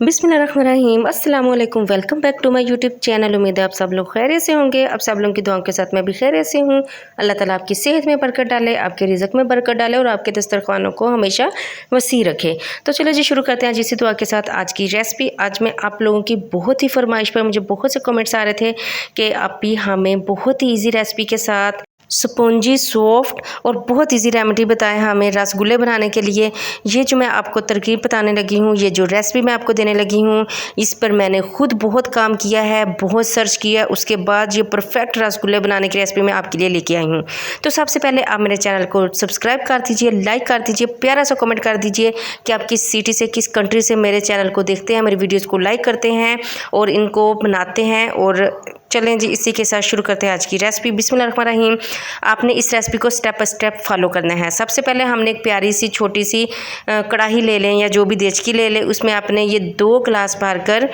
बिस्मिल्लाहिर्रहमानिर्रहीम अस्सलाम वालेकुम। Welcome back to my YouTube channel. उम्मीद है आप सब लोग खैरियत से होंगे। आप सब लोगों की दुआओं के साथ मैं भी खैरियत से हूँ। अल्लाह ताला आपकी सेहत में बरकत डाले, आपके रिज़्क में बरकत डाले और आपके दस्तरखानों को हमेशा वसी रखे। तो चलो जी शुरू करते हैं आज इसी दुआ के साथ आज की रेसिपी। आज मैं आप लोगों की बहुत ही फरमाइश पर मुझे बहुत से कमेंट्स आ रहे थे कि आप भी हमें बहुत ही ईजी रेसिपी के साथ स्पॉन्जी सॉफ्ट और बहुत इजी रेमेडी बताएं हमें रसगुल्ले बनाने के लिए। ये जो मैं आपको तरकीब बताने लगी हूँ, ये जो रेसिपी मैं आपको देने लगी हूँ, इस पर मैंने खुद बहुत काम किया है, बहुत सर्च किया, उसके बाद ये परफेक्ट रसगुल्ले बनाने की रेसिपी मैं आपके लिए लेके आई हूँ। तो सबसे पहले आप मेरे चैनल को सब्सक्राइब कर दीजिए, लाइक कर दीजिए, प्यारा सा कमेंट कर दीजिए कि आप किस सिटी से, किस कंट्री से मेरे चैनल को देखते हैं, मेरी वीडियोज़ को लाइक करते हैं और इनको बनाते हैं। और चलें जी इसी के साथ शुरू करते हैं आज की रेसिपी। बिस्मिल्लाहिर्रहमानिर्रहीम। आपने इस रेसिपी को स्टेप बाय स्टेप फॉलो करना है। सबसे पहले हमने एक प्यारी सी छोटी सी कढ़ाई ले लें या जो भी देचकी ले लें, उसमें आपने ये 2 गिलास भरकर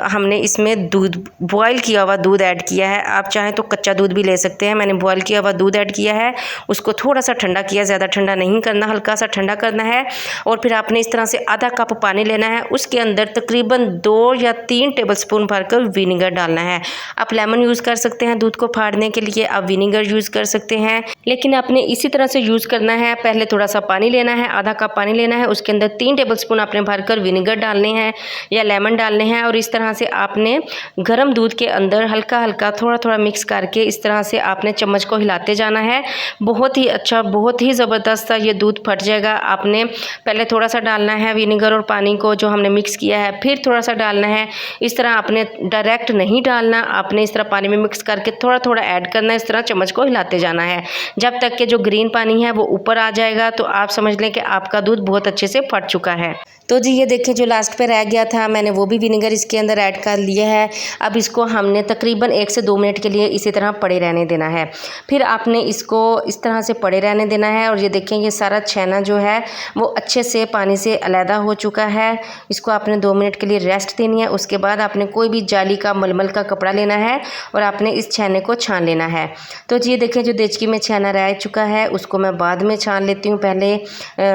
हमने इसमें दूध, बॉयल किया हुआ दूध ऐड किया है। आप चाहें तो कच्चा दूध भी ले सकते हैं। मैंने बॉयल किया हुआ दूध ऐड किया है, उसको थोड़ा सा ठंडा किया, ज़्यादा ठंडा नहीं करना, हल्का सा ठंडा करना है। और फिर आपने इस तरह से आधा कप पानी लेना है, उसके अंदर तकरीबन 2 या 3 टेबल स्पून भरकर विनेगर डालना है। आप लेमन यूज़ कर सकते हैं दूध को फाड़ने के लिए, आप विनेगर यूज़ कर सकते हैं, लेकिन आपने इसी तरह से यूज़ करना है। पहले थोड़ा सा पानी लेना है, आधा कप पानी लेना है, उसके अंदर 3 टेबल स्पून आपने भरकर विनेगर डालने हैं या लेमन डालने हैं। और इस तरह से आपने गर्म दूध के अंदर हल्का हल्का थोड़ा थोड़ा मिक्स करके इस तरह से आपने चम्मच को हिलाते जाना है। बहुत ही अच्छा, बहुत ही ज़बरदस्त सा ये दूध फट जाएगा। आपने पहले थोड़ा सा डालना है विनेगर और पानी को जो हमने मिक्स किया है, फिर थोड़ा सा डालना है। इस तरह आपने डायरेक्ट नहीं डालना, आपने इस तरह पानी में मिक्स करके थोड़ा थोड़ा ऐड करना है, इस तरह चम्मच को हिलाते जाना है जब तक कि जो ग्रीन पानी है वो ऊपर आ जाएगा। तो आप समझ लें कि आपका दूध बहुत अच्छे से फट चुका है। तो जी ये देखिए जो लास्ट पे रह गया था, मैंने वो भी विनेगर इसके अंदर ऐड कर लिया है। अब इसको हमने तकरीबन 1 से 2 मिनट के लिए इसी तरह पड़े रहने देना है। फिर आपने इसको इस तरह से पड़े रहने देना है। और ये देखें ये सारा छेना जो है वो अच्छे से पानी से अलहदा हो चुका है। इसको आपने 2 मिनट के लिए रेस्ट देनी है। उसके बाद आपने कोई भी जाली का, मलमल का कपड़ा लेना है और आपने इस छेने को छान लेना है। तो जी ये देखें जो देचकी में छेना रह चुका है उसको मैं बाद में छान लेती हूँ। पहले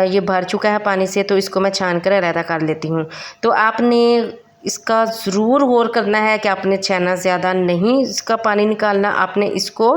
ये भर चुका है पानी से, तो इसको मैं छान कर अलहदा कर लेती हूँ। तो आपने इसका ज़रूर गौर करना है कि आपने छेना ज़्यादा नहीं इसका पानी निकालना, आपने इसको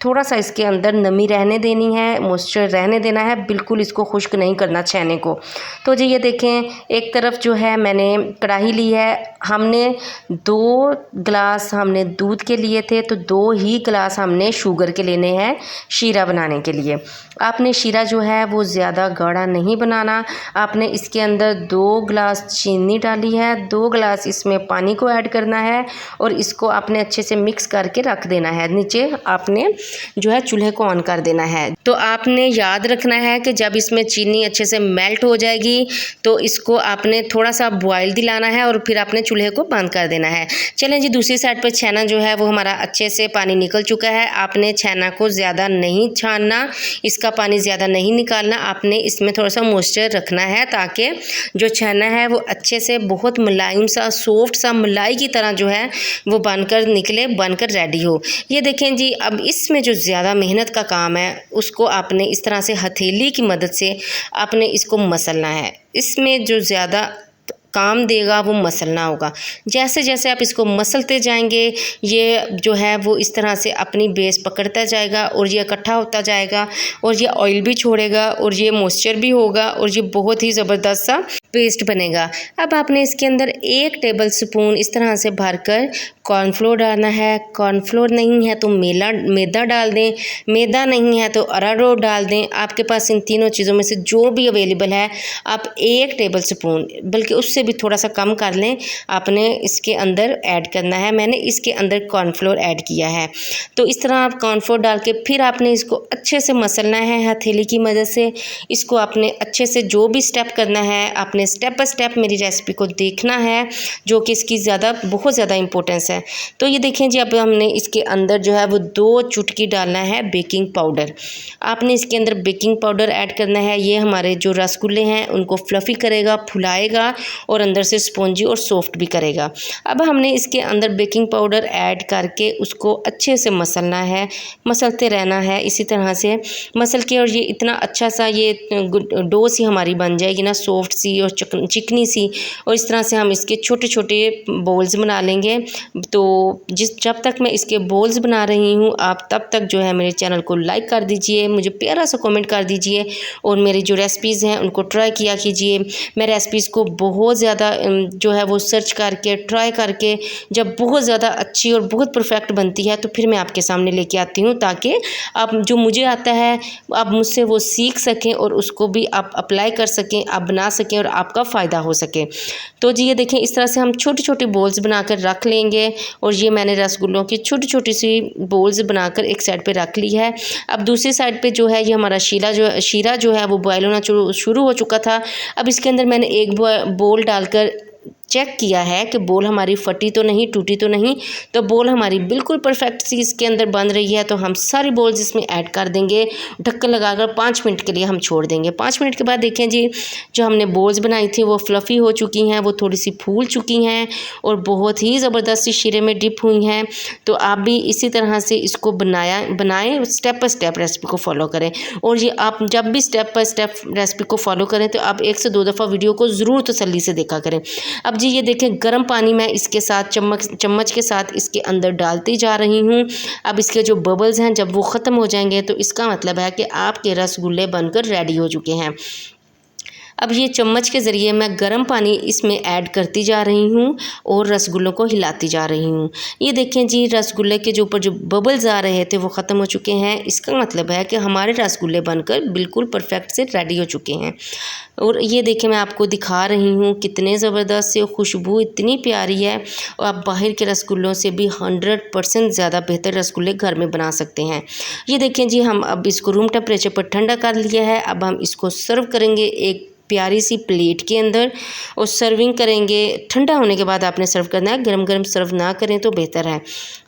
थोड़ा सा इसके अंदर नमी रहने देनी है, मॉइस्चर रहने देना है, बिल्कुल इसको खुश्क नहीं करना छेने को। तो जी ये देखें एक तरफ जो है मैंने कढ़ाई ली है, हमने 2 गिलास हमने दूध के लिए थे, तो 2 ही गिलास हमने शुगर के लेने हैं शीरा बनाने के लिए। आपने शीरा जो है वो ज़्यादा गाढ़ा नहीं बनाना। आपने इसके अंदर 2 गिलास चीनी डाली है, 2 गिलास इसमें पानी को ऐड करना है और इसको आपने अच्छे से मिक्स करके रख देना है। नीचे आपने जो है चूल्हे को ऑन कर देना है। तो आपने याद रखना है कि जब इसमें चीनी अच्छे से मेल्ट हो जाएगी तो इसको आपने थोड़ा सा बॉयल दिलाना है और फिर आपने चूल्हे को बंद कर देना है। चलें जी दूसरी साइड पर छेना जो है वो हमारा अच्छे से पानी निकल चुका है। आपने छेना को ज़्यादा नहीं छानना, इसका पानी ज़्यादा नहीं निकालना, आपने इसमें थोड़ा सा मॉइस्चर रखना है ताकि जो छेना है वो अच्छे से बहुत मुलायम सा, सॉफ्ट सा, मलाई की तरह जो है वो बनकर निकले, बनकर रेडी हो। ये देखें जी अब इसमें जो ज़्यादा मेहनत का काम है उसको आपने इस तरह से हथेली की मदद से आपने इसको मसलना है। इसमें जो ज़्यादा काम देगा वो मसलना होगा। जैसे जैसे आप इसको मसलते जाएंगे ये जो है वो इस तरह से अपनी बेस पकड़ता जाएगा और ये इकट्ठा होता जाएगा और ये ऑयल भी छोड़ेगा और ये मॉइस्चर भी होगा और ये बहुत ही ज़बरदस्त सा पेस्ट बनेगा। अब आपने इसके अंदर 1 टेबल स्पून इस तरह से भरकर कॉर्नफ्लोर डालना है। कॉर्नफ्लोर नहीं है तो मैदा डाल दें, मैदा नहीं है तो अरारोट डाल दें। आपके पास इन तीनों चीज़ों में से जो भी अवेलेबल है आप 1 टेबल स्पून, बल्कि उससे भी थोड़ा सा कम कर लें, आपने इसके अंदर ऐड करना है। मैंने इसके अंदर कॉर्नफ्लोर ऐड किया है। तो इस तरह आप कॉर्नफ्लोर डाल के फिर आपने इसको अच्छे से मसलना है हथेली की मदद से। इसको आपने अच्छे से जो भी स्टेप करना है आपने स्टेप बाय स्टेप मेरी रेसिपी को देखना है, जो कि इसकी बहुत ज़्यादा इंपॉर्टेंस है। है। तो ये देखें जी, अब हमने इसके अंदर जो है वो 2 चुटकी डालना है बेकिंग पाउडर। आपने इसके अंदर बेकिंग पाउडर ऐड करना है। ये हमारे जो रसगुल्ले हैं उनको फ्लफ़ी करेगा, फुलाएगा और अंदर से स्पॉन्जी और सॉफ्ट भी करेगा। अब हमने इसके अंदर बेकिंग पाउडर ऐड करके उसको अच्छे से मसलना है, मसलते रहना है इसी तरह से मसल के, और ये इतना अच्छा सा ये डो सी हमारी बन जाएगी ना, सॉफ्ट सी और चिकनी सी। और इस तरह से हम इसके छोटे छोटे बॉल्स बना लेंगे। तो जब तक मैं इसके बॉल्स बना रही हूँ, आप तब तक जो है मेरे चैनल को लाइक कर दीजिए, मुझे प्यारा सा कमेंट कर दीजिए और मेरी जो रेसिपीज़ हैं उनको ट्राई किया कीजिए। मैं रेसिपीज़ को बहुत ज़्यादा जो है वो सर्च करके ट्राई करके जब बहुत ज़्यादा अच्छी और बहुत परफेक्ट बनती है तो फिर मैं आपके सामने लेके आती हूँ, ताकि आप जो मुझे आता है आप मुझसे वो सीख सकें और उसको भी आप अप्लाई कर सकें, आप बना सकें और आपका फ़ायदा हो सके। तो जी ये देखें, इस तरह से हम छोटी छोटी बॉल्स बनाकर रख लेंगे। और ये मैंने रसगुल्लों की छोटी छोटी सी बॉल्स बनाकर एक साइड पे रख ली है। अब दूसरी साइड पे जो है ये हमारा शीरा जो है वो बॉयल होना शुरू हो चुका था। अब इसके अंदर मैंने एक बोल डालकर चेक किया है कि बोल हमारी फटी तो नहीं, टूटी तो नहीं। तो बोल हमारी बिल्कुल परफेक्ट सी इसके अंदर बन रही है। तो हम सारी बोल्स इसमें ऐड कर देंगे, ढक्कन लगाकर 5 मिनट के लिए हम छोड़ देंगे। 5 मिनट के बाद देखें जी, जो हमने बोल्स बनाई थी वो फ्लफ़ी हो चुकी हैं, वो थोड़ी सी फूल चुकी हैं और बहुत ही ज़बरदस्त सी शीरे में डिप हुई हैं। तो आप भी इसी तरह से इसको बनाएं, स्टेप बाय स्टेप रेसिपी को फॉलो करें। और ये आप जब भी स्टेप बाय स्टेप रेसिपी को फॉलो करें तो आप 1 से 2 दफ़ा वीडियो को ज़रूर तसल्ली से देखा करें। अब जी ये देखें, गर्म पानी मैं इसके साथ चम्मच के साथ इसके अंदर डालती जा रही हूँ। अब इसके जो बबल्स हैं जब वो ख़त्म हो जाएंगे तो इसका मतलब है कि आपके रसगुल्ले बनकर रेडी हो चुके हैं। अब ये चम्मच के ज़रिए मैं गर्म पानी इसमें ऐड करती जा रही हूँ और रसगुल्लों को हिलाती जा रही हूँ। ये देखें जी, रसगुल्ले के जो ऊपर जो बबल्स आ रहे थे वो ख़त्म हो चुके हैं। इसका मतलब है कि हमारे रसगुल्ले बनकर बिल्कुल परफेक्ट से रेडी हो चुके हैं। और ये देखें, मैं आपको दिखा रही हूँ कितने ज़बरदस्त से, खुशबू इतनी प्यारी है। और आप बाहर के रसगुल्लों से भी 100% ज़्यादा बेहतर रसगुल्ले घर में बना सकते हैं। ये देखें जी, हम अब इसको रूम टेम्परेचर पर ठंडा कर लिया है। अब हम इसको सर्व करेंगे एक प्यारी सी प्लेट के अंदर और सर्विंग करेंगे। ठंडा होने के बाद आपने सर्व करना है, गरम गरम सर्व ना करें तो बेहतर है।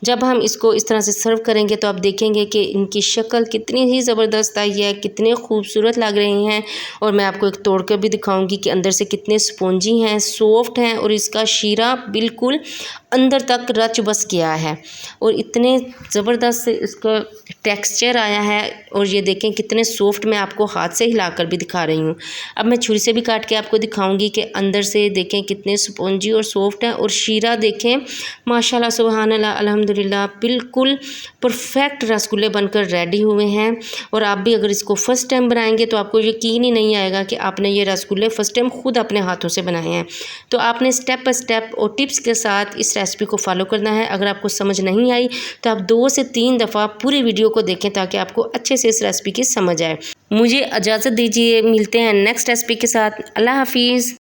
जब हम इसको इस तरह से सर्व करेंगे तो आप देखेंगे कि इनकी शक्ल कितनी ही ज़बरदस्त आई है, कितने खूबसूरत लग रहे हैं। और मैं आपको एक तोड़ कर भी दिखाऊंगी कि अंदर से कितने स्पॉन्जी हैं, सॉफ्ट हैं और इसका शीरा बिल्कुल अंदर तक रच बस गया है और इतने ज़बरदस्त से इसका टेक्सचर आया है। और ये देखें कितने सॉफ्ट, मैं आपको हाथ से हिलाकर भी दिखा रही हूँ। अब मैं छुरी से भी काट के आपको दिखाऊंगी कि अंदर से देखें कितने स्पॉन्जी और सॉफ्ट है। और शीरा देखें, माशाल्लाह सुभान अल्लाह अल्हम्दुलिल्लाह, बिल्कुल परफेक्ट रसगुल्ले बनकर रेडी हुए हैं। और आप भी अगर इसको फ़र्स्ट टाइम बनाएंगे तो आपको यकीन ही नहीं आएगा कि आपने ये रसगुल्ले फ़र्स्ट टाइम खुद अपने हाथों से बनाए हैं। तो आपने स्टेप बाय स्टेप और टिप्स के साथ इस रेसिपी को फॉलो करना है। अगर आपको समझ नहीं आई तो आप 2 से 3 दफ़ा पूरी वीडियो को देखें ताकि आपको अच्छे से इस रेसिपी की समझ आए। मुझे इजाज़त दीजिए, मिलते हैं नेक्स्ट रेसिपी के साथ। अल्लाह हाफिज़।